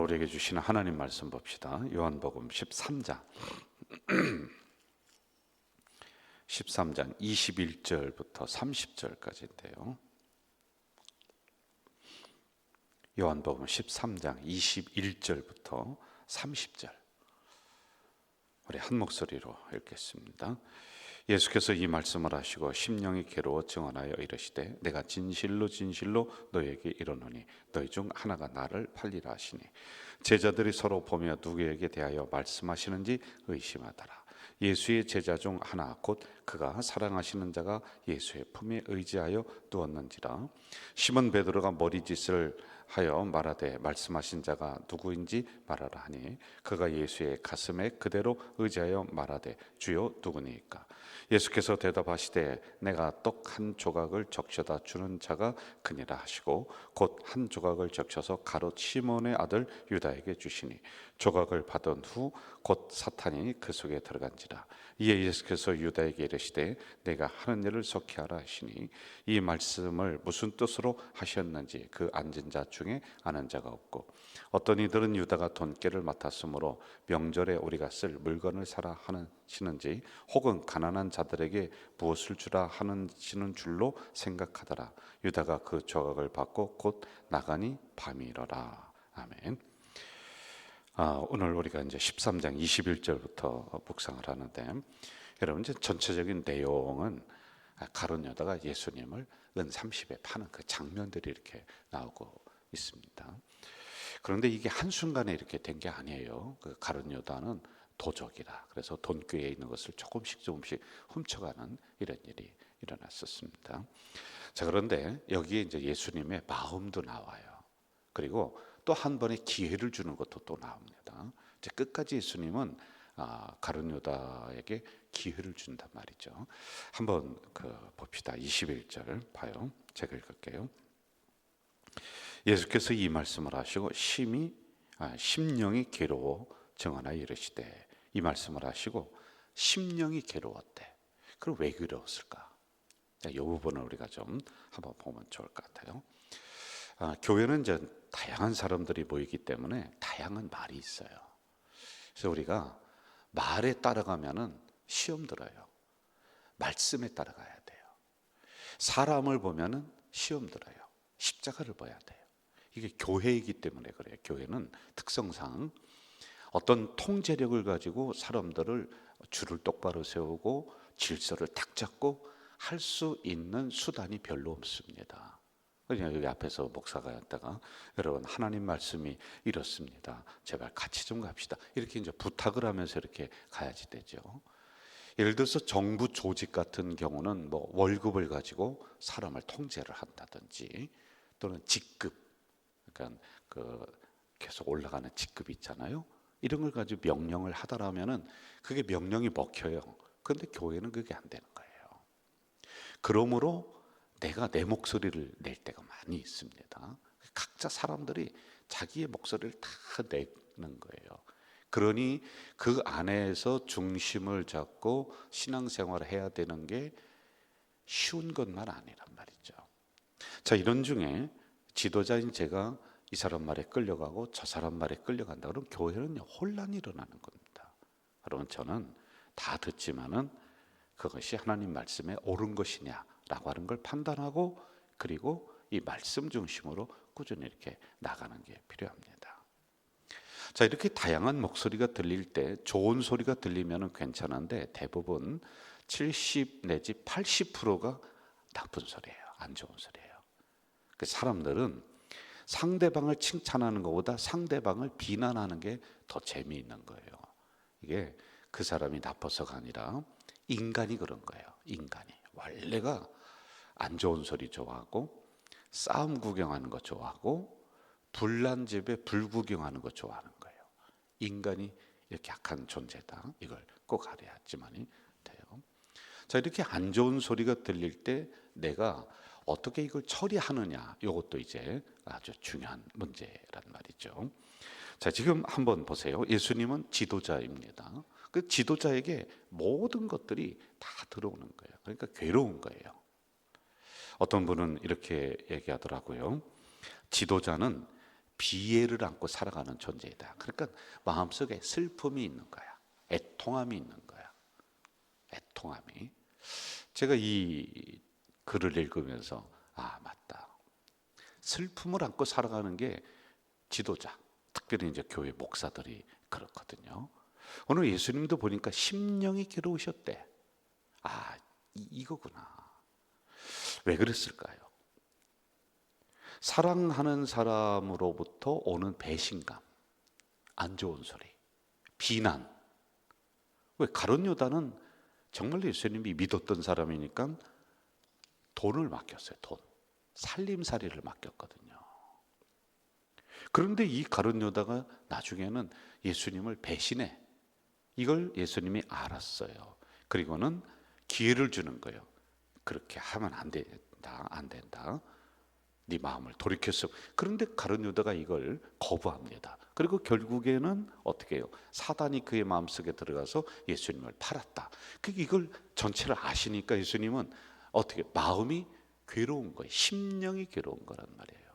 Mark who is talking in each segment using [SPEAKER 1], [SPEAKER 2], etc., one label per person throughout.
[SPEAKER 1] 우리에게 주시는 하나님 말씀 봅시다. 요한복음 13장 21절부터 30절까지인데요. 요한복음 13장 21절부터 30절 우리 한 목소리로 읽겠습니다. 예수께서 이 말씀을 하시고 심령이 괴로워 증언하여 이르시되 내가 진실로 진실로 너희에게 이르노니 너희 중 하나가 나를 팔리라 하시니 제자들이 서로 보며 누구에게 대하여 말씀하시는지 의심하더라. 예수의 제자 중 하나 곧 그가 사랑하시는 자가 예수의 품에 의지하여 누웠는지라. 시몬 베드로가 머리짓을 하여 말하되 말씀하신 자가 누구인지 말하라 하니 그가 예수의 가슴에 그대로 의지하여 말하되 주여 누구니까. 예수께서 대답하시되 내가 떡 한 조각을 적셔다 주는 자가 그니라 하시고 곧 한 조각을 적셔서 가롯 시몬의 아들 유다에게 주시니 조각을 받은 후 곧 사탄이 그 속에 들어간지라. 이에 예수께서 유다에게 이르시되 내가 하는 일을 속히하라 하시니 이 말씀을 무슨 뜻으로 하셨는지 그 앉은 자 중에 아는 자가 없고 어떤 이들은 유다가 돈깨를 맡았으므로 명절에 우리가 쓸 물건을 사라 하시는지 혹은 가난한 자들에게 무엇을 주라 하시는 줄로 생각하더라. 유다가 그 조각을 받고 곧 나가니 밤이 이르라. 아멘. 오늘 우리가 이제 13장 21절부터 묵상을 하는데, 여러분 이제 전체적인 내용은 가룟 유다가 예수님을 은 30에 파는 그 장면들이 이렇게 나오고 있습니다. 그런데 이게 한순간에 이렇게 된 게 아니에요. 그 가룟 유다는 도적이라 그래서 돈꾀에 있는 것을 조금씩 훔쳐가는 이런 일이 일어났었습니다. 자, 그런데 여기에 이제 예수님의 마음도 나와요. 그리고 또 한 번의 기회를 주는 것도 또 나옵니다. 이제 끝까지 예수님은 가룟 유다에게 기회를 준단 말이죠. 한번 봅시다. 21절 봐요. 제가 읽을게요. 예수께서 이 말씀을 하시고 심령이 괴로워 증언하여 이르시되, 이 말씀을 하시고 심령이 괴로웠대. 그럼 왜 괴로웠을까? 이 부분을 우리가 좀 한번 보면 좋을 것 같아요. 교회는 이제 다양한 사람들이 모이기 때문에 다양한 말이 있어요. 그래서 우리가 말에 따라가면은 시험 들어요. 말씀에 따라가야 돼요. 사람을 보면은 시험 들어요. 십자가를 봐야 돼요. 이게 교회이기 때문에 그래요. 교회는 특성상 어떤 통제력을 가지고 사람들을 줄을 똑바로 세우고 질서를 딱 잡고 할 수 있는 수단이 별로 없습니다. 그냥 여기 앞에서 목사가 왔다가 여러분 하나님 말씀이 이렇습니다. 제발 같이 좀 갑시다. 이렇게 이제 부탁을 하면서 이렇게 가야지 되죠. 예를 들어서 정부 조직 같은 경우는 뭐 월급을 가지고 사람을 통제를 한다든지 또는 직급, 그러니까 계속 올라가는 직급이 있잖아요. 이런 걸 가지고 명령을 하더라면은 그게 명령이 먹혀요. 그런데 교회는 그게 안 되는 거예요. 그러므로 내가 내 목소리를 낼 때가 많이 있습니다. 각자 사람들이 자기의 목소리를 다 내는 거예요. 그러니 그 안에서 중심을 잡고 신앙생활을 해야 되는 게 쉬운 것만 아니란 말이죠. 자, 이런 중에 지도자인 제가 이 사람 말에 끌려가고 저 사람 말에 끌려간다 그러면 교회는 혼란이 일어나는 겁니다. 여러분, 저는 다 듣지만은 그것이 하나님 말씀에 옳은 것이냐라고 하는 걸 판단하고, 그리고 이 말씀 중심으로 꾸준히 이렇게 나가는 게 필요합니다. 자, 이렇게 다양한 목소리가 들릴 때 좋은 소리가 들리면 괜찮은데 대부분 70 내지 80%가 나쁜 소리예요. 안 좋은 소리예요. 그 사람들은 상대방을 칭찬하는 것보다 상대방을 비난하는 게 더 재미있는 거예요. 이게 그 사람이 나빠서가 아니라 인간이 그런 거예요. 인간이 원래가 안 좋은 소리 좋아하고 싸움 구경하는 거 좋아하고 불난 집에 불 구경하는 거 좋아하는 거예요. 인간이 이렇게 약한 존재다. 이걸 꼭 알아야지만이 돼요. 자, 이렇게 안 좋은 소리가 들릴 때 내가 어떻게 이걸 처리하느냐, 이것도 이제 아주 중요한 문제란 말이죠. 자, 지금 한번 보세요. 예수님은 지도자입니다. 그 지도자에게 모든 것들이 다 들어오는 거예요. 그러니까 괴로운 거예요. 어떤 분은 이렇게 얘기하더라고요. 지도자는 비애를 안고 살아가는 존재이다. 그러니까 마음속에 슬픔이 있는 거야. 애통함이 있는 거야. 애통함이. 제가 이 글을 읽으면서 맞다. 슬픔을 안고 살아가는 게 지도자, 특별히 이제 교회 목사들이 그렇거든요. 오늘 예수님도 보니까 심령이 괴로우셨대. 이거구나. 왜 그랬을까요? 사랑하는 사람으로부터 오는 배신감, 안 좋은 소리, 비난. 왜 가룟 유다는 정말 예수님이 믿었던 사람이니까 돈을 맡겼어요. 돈, 살림살이를 맡겼거든요. 그런데 이 가룟 유다가 나중에는 예수님을 배신해. 이걸 예수님이 알았어요. 그리고는 기회를 주는 거예요. 그렇게 하면 안 된다, 안 된다. 네 마음을 돌이켰어. 그런데 가룟 유다가 이걸 거부합니다. 그리고 결국에는 어떻게 해요? 사단이 그의 마음속에 들어가서 예수님을 팔았다. 이걸 전체를 아시니까 예수님은 어떻게 마음이 괴로운 거예요. 심령이 괴로운 거란 말이에요.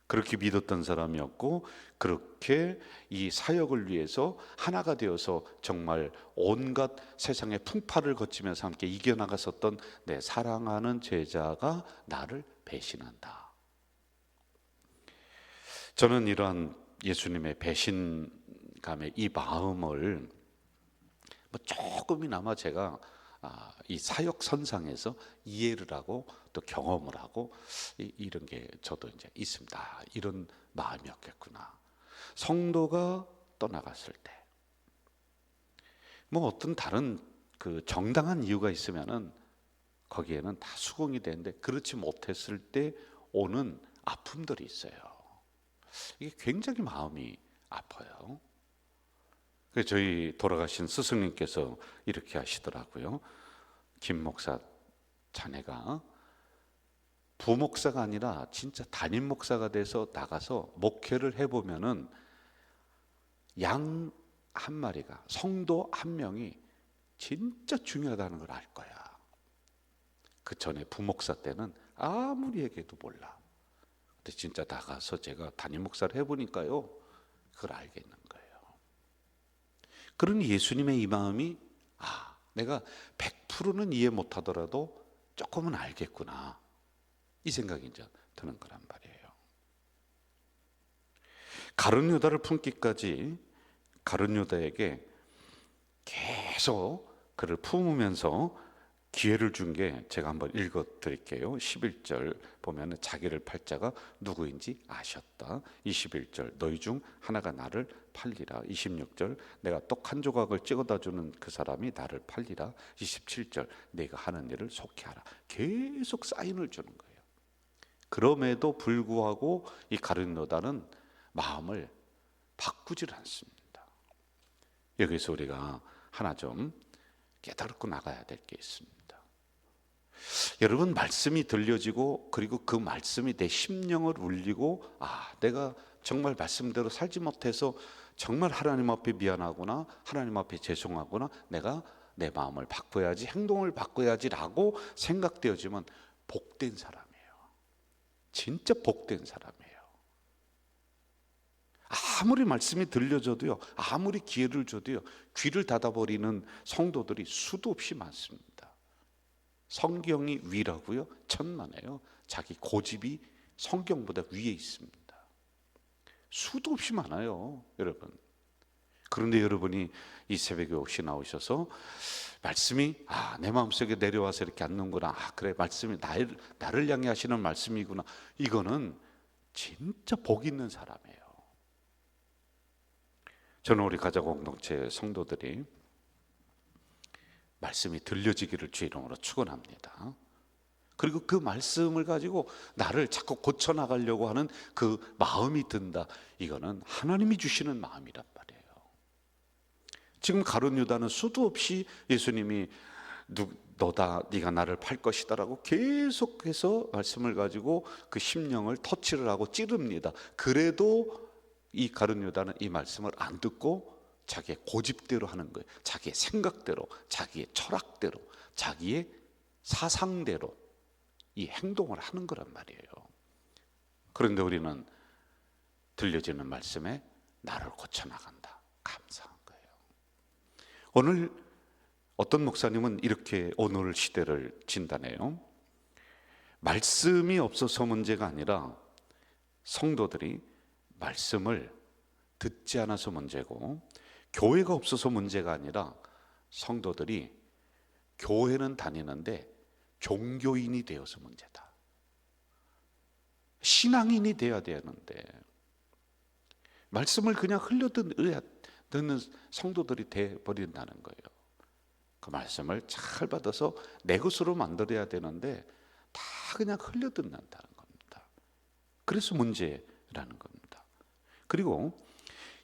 [SPEAKER 1] 그렇게 믿었던 사람이었고 그렇게 이 사역을 위해서 하나가 되어서 정말 온갖 세상의 풍파를 거치면서 함께 이겨나갔었던 내 사랑하는 제자가 나를 배신한다. 저는 이러한 예수님의 배신감의 이 마음을 조금이나마 제가 이 사역 선상에서 이해를 하고 또 경험을 하고 이런 게 저도 이제 있습니다. 이런 마음이었겠구나. 성도가 떠나갔을 때, 어떤 다른 그 정당한 이유가 있으면은 거기에는 다 수긍이 되는데 그렇지 못했을 때 오는 아픔들이 있어요. 이게 굉장히 마음이 아파요. 저희 돌아가신 스승님께서 이렇게 하시더라고요. 김 목사 자네가 부목사가 아니라 진짜 담임 목사가 돼서 나가서 목회를 해보면은 양 한 마리가, 성도 한 명이 진짜 중요하다는 걸 알 거야. 그 전에 부목사 때는 아무리 얘기해도 몰라. 근데 진짜 나가서 제가 담임 목사를 해보니까요, 그걸 알겠는 거예요. 그러니 예수님의 이 마음이 내가 100%는 이해 못하더라도 조금은 알겠구나, 이 생각이 이제 드는 거란 말이에요. 가룟 유다를 품기까지 가룟 유다에게 계속 그를 품으면서 기회를 준 게 제가 한번 읽어 드릴게요. 11절 보면은 자기를 팔 자가 누구인지 아셨다. 21절 너희 중 하나가 나를 팔리라. 26절 내가 떡 한 조각을 찍어다 주는 그 사람이 나를 팔리라. 27절 내가 하는 일을 속히 하라. 계속 사인을 주는 거예요. 그럼에도 불구하고 이 가룟 유다는 마음을 바꾸질 않습니다. 여기서 우리가 하나 좀 깨달고 나가야 될 게 있습니다. 여러분, 말씀이 들려지고 그리고 그 말씀이 내 심령을 울리고 내가 정말 말씀대로 살지 못해서 정말 하나님 앞에 미안하구나, 하나님 앞에 죄송하구나, 내가 내 마음을 바꿔야지, 행동을 바꿔야지라고 생각되어지면 복된 사람이에요. 진짜 복된 사람이에요. 아무리 말씀이 들려줘도요, 아무리 기회를 줘도요, 귀를 닫아버리는 성도들이 수도 없이 많습니다. 성경이 위라고요? 천만에요. 자기 고집이 성경보다 위에 있습니다. 수도 없이 많아요, 여러분. 그런데 여러분이 이 새벽에 혹시 나오셔서 말씀이 내 마음속에 내려와서 이렇게 앉는구나, 그래, 말씀이 나를 향해 하시는 말씀이구나, 이거는 진짜 복 있는 사람이에요. 저는 우리 가자 공동체 성도들이 말씀이 들려지기를 주의 이름으로 축원합니다. 그리고 그 말씀을 가지고 나를 자꾸 고쳐나가려고 하는 그 마음이 든다. 이거는 하나님이 주시는 마음이란 말이에요. 지금 가룟 유다는 수도 없이 예수님이 네가 나를 팔 것이다라고 계속해서 말씀을 가지고 그 심령을 터치를 하고 찌릅니다. 그래도 이 가룟 유다는 이 말씀을 안 듣고 자기의 고집대로 하는 거예요. 자기의 생각대로, 자기의 철학대로, 자기의 사상대로 이 행동을 하는 거란 말이에요. 그런데 우리는 들려지는 말씀에 나를 고쳐나간다. 감사한 거예요. 오늘 어떤 목사님은 이렇게 오늘 시대를 진단해요. 말씀이 없어서 문제가 아니라 성도들이 말씀을 듣지 않아서 문제고, 교회가 없어서 문제가 아니라 성도들이 교회는 다니는데 종교인이 되어서 문제다. 신앙인이 되어야 되는데 말씀을 그냥 흘려듣는 성도들이 되어버린다는 거예요. 그 말씀을 잘 받아서 내 것으로 만들어야 되는데 다 그냥 흘려듣는다는 겁니다. 그래서 문제라는 겁니다. 그리고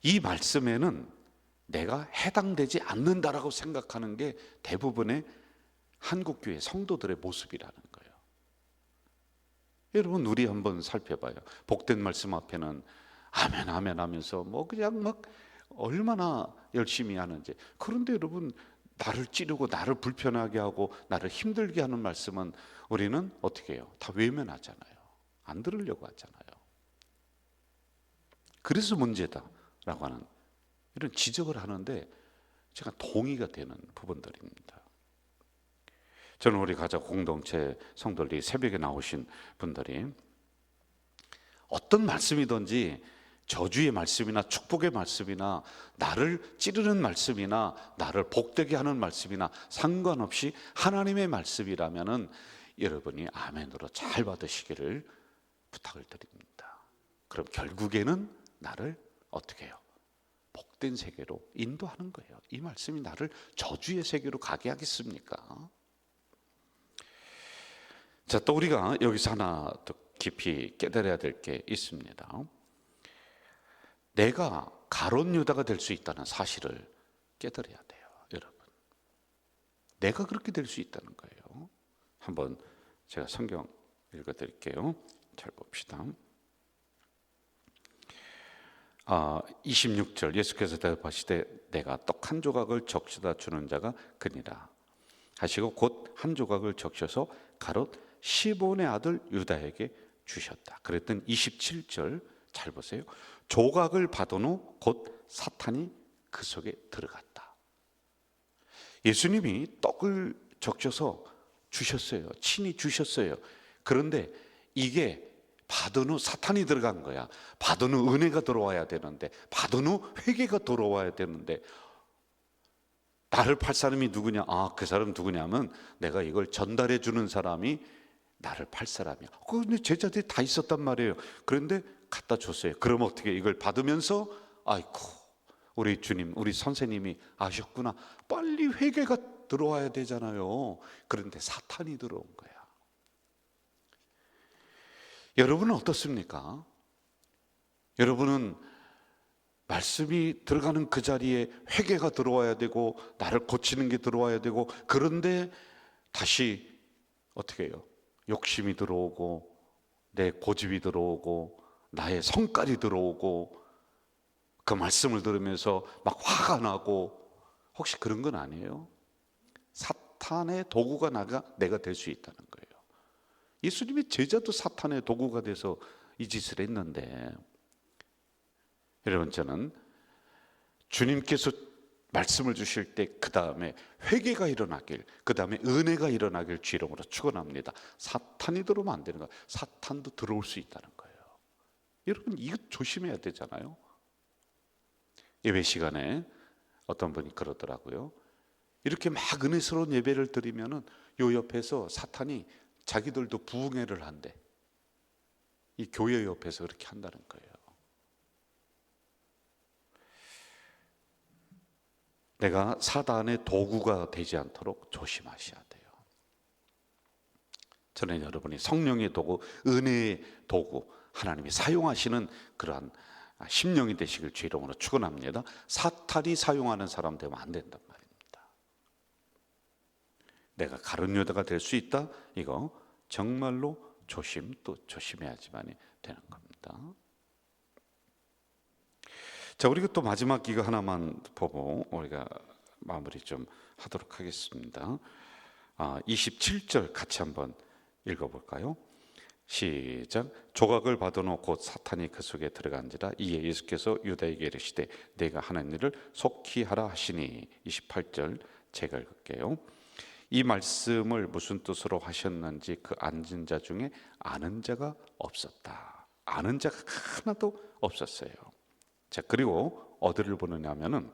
[SPEAKER 1] 이 말씀에는 내가 해당되지 않는다라고 생각하는 게 대부분의 한국교회 성도들의 모습이라는 거예요. 여러분, 우리 한번 살펴봐요. 복된 말씀 앞에는 아멘 아멘 하면서 뭐 그냥 막 얼마나 열심히 하는지. 그런데 여러분, 나를 찌르고 나를 불편하게 하고 나를 힘들게 하는 말씀은 우리는 어떻게 해요? 다 외면하잖아요. 안 들으려고 하잖아요. 그래서 문제다라고 하는 이런 지적을 하는데 제가 동의가 되는 부분들입니다. 저는 우리 가족 공동체 성도들이 새벽에 나오신 분들이 어떤 말씀이든지 저주의 말씀이나 축복의 말씀이나 나를 찌르는 말씀이나 나를 복되게 하는 말씀이나 상관없이 하나님의 말씀이라면은 여러분이 아멘으로 잘 받으시기를 부탁을 드립니다. 그럼 결국에는 나를 어떻게 해요? 복된 세계로 인도하는 거예요. 이 말씀이 나를 저주의 세계로 가게 하겠습니까? 자, 또 우리가 여기서 하나 더 깊이 깨달아야 될 게 있습니다. 내가 가룟 유다가 될 수 있다는 사실을 깨달아야 돼요, 여러분. 내가 그렇게 될 수 있다는 거예요. 한번 제가 성경 읽어드릴게요. 잘 봅시다. 26절 예수께서 대답하시되 내가 떡 한 조각을 적셔다 주는 자가 그니라 하시고 곧 한 조각을 적셔서 가롯 시몬의 아들 유다에게 주셨다. 그랬더니 27절 잘 보세요. 조각을 받은 후 곧 사탄이 그 속에 들어갔다. 예수님이 떡을 적셔서 주셨어요. 친히 주셨어요. 그런데 이게 받은 후 사탄이 들어간 거야. 받은 후 은혜가 들어와야 되는데, 받은 후 회개가 들어와야 되는데, 나를 팔 사람이 누구냐? 그 사람 누구냐면 내가 이걸 전달해 주는 사람이 나를 팔 사람이야. 근데 제자들이 다 있었단 말이에요. 그런데 갖다 줬어요. 그럼 어떻게 이걸 받으면서 아이고 우리 주님, 우리 선생님이 아셨구나. 빨리 회개가 들어와야 되잖아요. 그런데 사탄이 들어온 거야. 여러분은 어떻습니까? 여러분은 말씀이 들어가는 그 자리에 회개가 들어와야 되고 나를 고치는 게 들어와야 되고, 그런데 다시 어떻게 해요? 욕심이 들어오고 내 고집이 들어오고 나의 성깔이 들어오고 그 말씀을 들으면서 막 화가 나고, 혹시 그런 건 아니에요? 사탄의 도구가 내가 될 수 있다는 거예요. 예수님의 제자도 사탄의 도구가 돼서 이 짓을 했는데, 여러분, 저는 주님께서 말씀을 주실 때 그 다음에 회개가 일어나길, 그 다음에 은혜가 일어나길 주 이름으로 축원합니다. 사탄이 들어오면 안 되는 거예요. 사탄도 들어올 수 있다는 거예요. 여러분, 이거 조심해야 되잖아요. 예배 시간에 어떤 분이 그러더라고요. 이렇게 막 은혜스러운 예배를 드리면은 요 옆에서 사탄이 자기들도 부흥회를 한대. 이 교회 옆에서 그렇게 한다는 거예요. 내가 사단의 도구가 되지 않도록 조심하셔야 돼요. 저는 여러분이 성령의 도구, 은혜의 도구, 하나님이 사용하시는 그러한 심령이 되시길 주 이름으로 축원합니다. 사탄이 사용하는 사람 되면 안 된단 말입니다. 내가 가룟 유다가 될 수 있다. 이거 정말로 또 조심해야지만 되는 겁니다. 자, 우리가 또 마지막 이거 하나만 보고 우리가 마무리 좀 하도록 하겠습니다. 27절 같이 한번 읽어볼까요? 시작. 조각을 받아놓고 곧 사탄이 그 속에 들어간지라. 이에 예수께서 유다에게 이르시되 내가 하는 일을 속히 하라 하시니. 28절 제가 읽을게요. 이 말씀을 무슨 뜻으로 하셨는지 그 앉은 자 중에 아는 자가 없었다. 아는 자가 하나도 없었어요. 자, 그리고 어디를 보느냐면은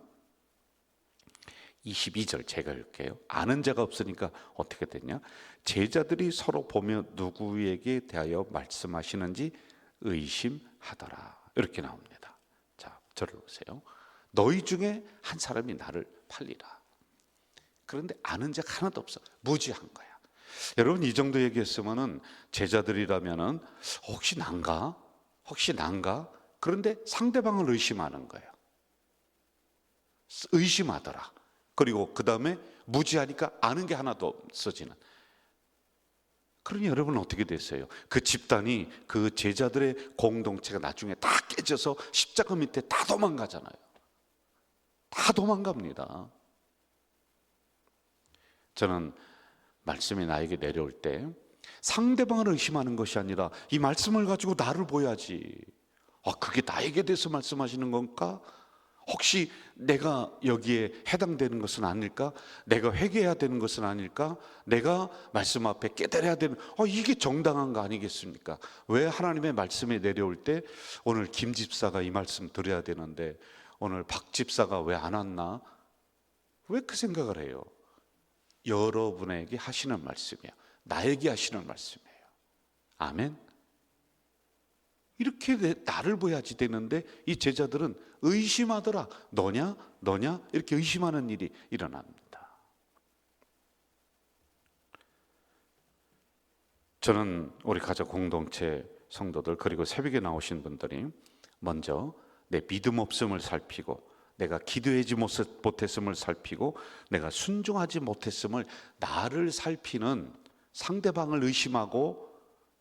[SPEAKER 1] 22절 제가 읽을게요. 아는 자가 없으니까 어떻게 됐냐? 제자들이 서로 보며 누구에게 대하여 말씀하시는지 의심하더라. 이렇게 나옵니다. 자, 저를 보세요. 너희 중에 한 사람이 나를 팔리라. 그런데 아는 자가 하나도 없어. 무지한 거야. 여러분, 이 정도 얘기했으면은 제자들이라면은 혹시 난가? 혹시 난가? 그런데 상대방을 의심하는 거예요. 의심하더라. 그리고 그 다음에 무지하니까 아는 게 하나도 없어지는. 그러니 여러분 어떻게 됐어요? 그 집단이, 그 제자들의 공동체가 나중에 다 깨져서 십자가 밑에 다 도망가잖아요. 다 도망갑니다. 저는 말씀이 나에게 내려올 때 상대방을 의심하는 것이 아니라 이 말씀을 가지고 나를 보야지. 그게 나에게 대해서 말씀하시는 건가? 혹시 내가 여기에 해당되는 것은 아닐까? 내가 회개해야 되는 것은 아닐까? 내가 말씀 앞에 깨달아야 되는, 이게 정당한 거 아니겠습니까? 왜 하나님의 말씀이 내려올 때 오늘 김 집사가 이 말씀 드려야 되는데 오늘 박 집사가 왜 안 왔나? 왜 그 생각을 해요? 여러분에게 하시는 말씀이에요. 나에게 하시는 말씀이에요. 아멘. 이렇게 나를 보야지 되는데 이 제자들은 의심하더라. 너냐? 너냐? 이렇게 의심하는 일이 일어납니다. 저는 우리 가족 공동체 성도들, 그리고 새벽에 나오신 분들이 먼저 내 믿음 없음을 살피고, 내가 기도하지 못했음을 살피고, 내가 순종하지 못했음을, 나를 살피는, 상대방을 의심하고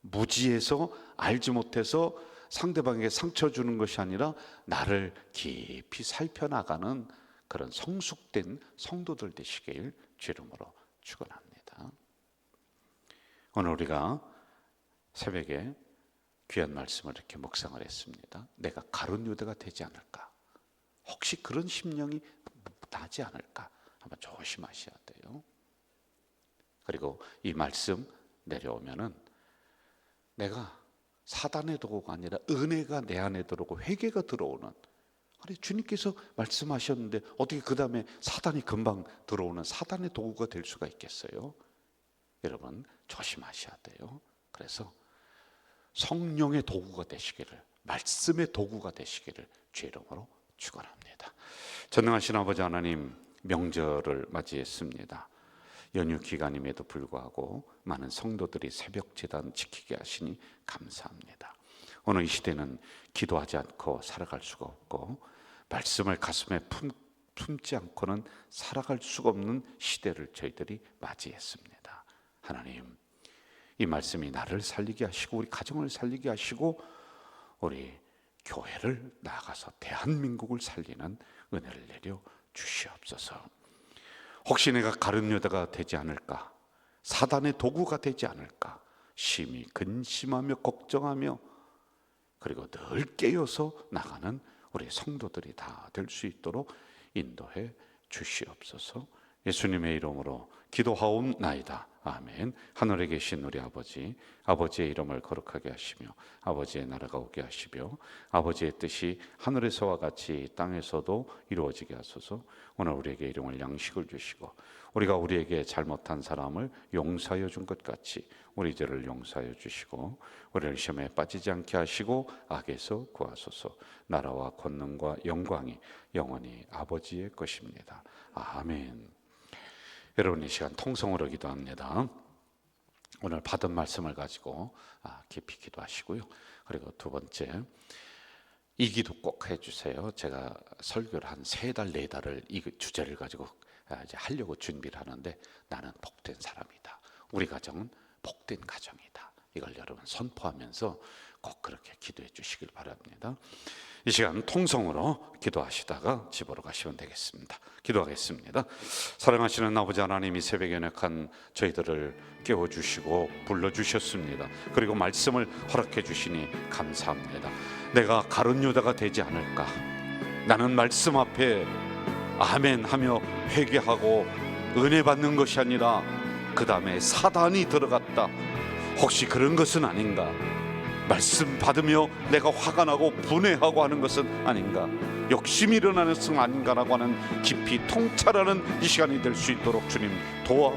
[SPEAKER 1] 무지해서 알지 못해서 상대방에게 상처 주는 것이 아니라 나를 깊이 살펴나가는 그런 성숙된 성도들 되시길 주 이름으로 축원합니다. 오늘 우리가 새벽에 귀한 말씀을 이렇게 묵상을 했습니다. 내가 가룟 유다가 되지 않을까? 혹시 그런 심령이 나지 않을까? 한번 조심하셔야 돼요. 그리고 이 말씀 내려오면은 내가 사단의 도구가 아니라 은혜가 내 안에 들어오고 회개가 들어오는, 아니 주님께서 말씀하셨는데 어떻게 그 다음에 사단이 금방 들어오는 사단의 도구가 될 수가 있겠어요? 여러분 조심하셔야 돼요. 그래서 성령의 도구가 되시기를, 말씀의 도구가 되시기를 주 이름으로 축원합니다. 전능하신 아버지 하나님, 명절을 맞이했습니다. 연휴 기간임에도 불구하고 많은 성도들이 새벽 제단 지키게 하시니 감사합니다. 오늘 이 시대는 기도하지 않고 살아갈 수가 없고, 말씀을 가슴에 품지 않고는 살아갈 수가 없는 시대를 저희들이 맞이했습니다. 하나님, 이 말씀이 나를 살리게 하시고 우리 가정을 살리게 하시고 우리 교회를 나아가서 대한민국을 살리는 은혜를 내려 주시옵소서. 혹시 내가 가룟 유다가 되지 않을까, 사단의 도구가 되지 않을까 심히 근심하며 걱정하며, 그리고 늘 깨어서 나가는 우리 성도들이 다 될 수 있도록 인도해 주시옵소서. 예수님의 이름으로 기도하옵나이다. 아멘. 하늘에 계신 우리 아버지, 아버지의 이름을 거룩하게 하시며 아버지의 나라가 오게 하시며 아버지의 뜻이 하늘에서와 같이 땅에서도 이루어지게 하소서. 오늘 우리에게 일용할 양식을 주시고 우리가 우리에게 잘못한 사람을 용서하여 준 것 같이 우리 죄를 용서하여 주시고 우리를 시험에 빠지지 않게 하시고 악에서 구하소서. 나라와 권능과 영광이 영원히 아버지의 것입니다. 아멘. 여러분, 이 시간 통성으로 기도합니다. 오늘 받은 말씀을 가지고 깊이 기도하시고요. 그리고 두 번째, 이 기도 꼭 해주세요. 제가 설교를 한 3달, 4달을 이 주제를 가지고 이제 하려고 준비를 하는데, 나는 복된 사람이다. 우리 가정은 복된 가정이다. 이걸 여러분 선포하면서 꼭 그렇게 기도해 주시길 바랍니다. 이 시간 통성으로 기도하시다가 집으로 가시면 되겠습니다. 기도하겠습니다. 사랑하시는 아버지 하나님, 이 새벽에 연약한 저희들을 깨워주시고 불러주셨습니다. 그리고 말씀을 허락해 주시니 감사합니다. 내가 가룟 유다가 되지 않을까. 나는 말씀 앞에 아멘 하며 회개하고 은혜 받는 것이 아니라 그 다음에 사단이 들어갔다, 혹시 그런 것은 아닌가. 말씀 받으며 내가 화가 나고 분해하고 하는 것은 아닌가, 욕심이 일어나는 것은 아닌가라고 하는 깊이 통찰하는 이 시간이 될 수 있도록 주님 도와